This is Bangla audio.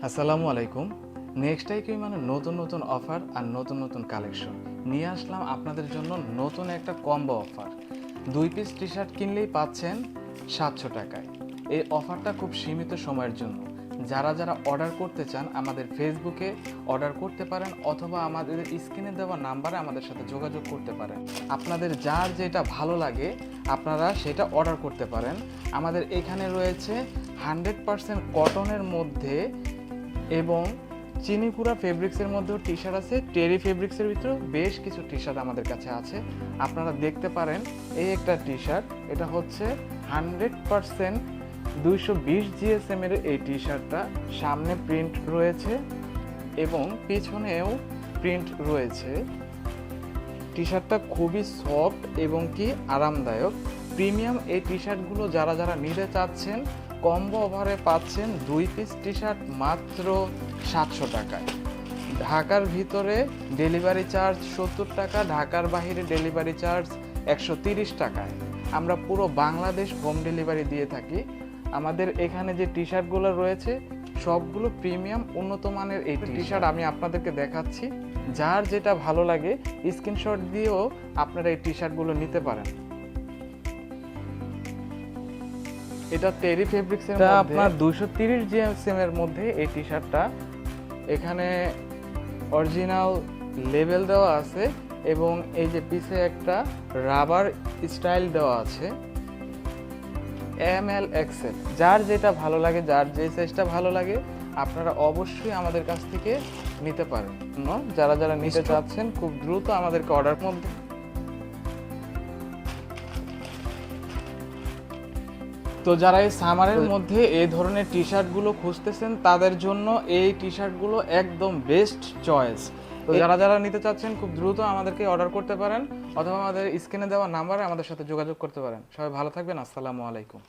আসসালামু আলাইকুম। নেক্সট টাইকেই মানে নতুন নতুন অফার আর নতুন নতুন কালেকশন নিয়ে আসলাম আপনাদের জন্য। নতুন একটা combo offer, 2 piece T shirt কিনলেই পাচ্ছেন 700 টাকায়। এই অফারটা খুব সীমিত সময়ের জন্য। যারা যারা অর্ডার করতে চান আমাদের ফেসবুকে অর্ডার করতে পারেন, অথবা আমাদের স্ক্রিনে দেওয়া নাম্বারে আমাদের সাথে যোগাযোগ করতে পারেন। আপনাদের যার যেটা ভালো লাগে আপনারা সেটা অর্ডার করতে পারেন। আমাদের এখানে রয়েছে 100% কটনের মধ্যে এবং চিনিপুরা ফেব্রিক্সের মধ্যেও টি শার্ট আছে। টেরি ফেব্রিক্সের ভিতরেও বেশ কিছু টি শার্ট আমাদের কাছে আছে, আপনারা দেখতে পারেন। এই একটা টি শার্ট, এটা হচ্ছে 100% 220 GSM এর এই টি শার্টটা। সামনে প্রিন্ট রয়েছে এবং পিছনেও প্রিন্ট রয়েছে। টি শার্টটা খুবই সফট এবং কি আরামদায়ক। প্রিমিয়াম এই টি শার্টগুলো যারা যারা নিতে চাচ্ছেন কম্বো অফারে পাচ্ছেন 2 পিস টি শার্ট মাত্র 700 টাকায়। ঢাকার ভিতরে ডেলিভারি চার্জ 70 টাকা, ঢাকার বাইরে ডেলিভারি চার্জ 130 টাকায়। আমরা পুরো বাংলাদেশ হোম ডেলিভারি দিয়ে থাকি। আমাদের এখানে যে টি শার্টগুলো রয়েছে সবগুলো প্রিমিয়াম উন্নত মানের এই টি শার্ট আমি আপনাদেরকে দেখাচ্ছি। যার যেটা ভালো লাগে স্ক্রিনশট দিয়েও আপনারা এই টি শার্টগুলো নিতে পারেন। এটা টেরি ফেব্রিক্সের মধ্যে আপনার 230 GSM এর মধ্যে এই টি শার্টটা। এখানে অরিজিনাল লেবেল দেওয়া আছে এবং এই যে পিছে একটা রাবার স্টাইল দেওয়া আছে। ML XL যার যেটা ভালো লাগে, যার যে সাইজটা ভালো লাগে আপনারা অবশ্যই আমাদের কাছ থেকে নিতে পারেন। যারা যারা নিতে চাচ্ছেন খুব দ্রুত আমাদেরকে অর্ডার মধ্যে। তো যারা এই সামারের মধ্যে এই ধরনের টি শার্টগুলো খুঁজতেছেন তাদের জন্য এই টি শার্টগুলো একদম বেস্ট চয়েস। তো যারা যারা নিতে চাচ্ছেন খুব দ্রুত আমাদেরকে অর্ডার করতে পারেন, অথবা আমাদের স্ক্রিনে দেওয়া নাম্বারে আমাদের সাথে যোগাযোগ করতে পারেন। সবাই ভালো থাকবেন। আসসালামু আলাইকুম।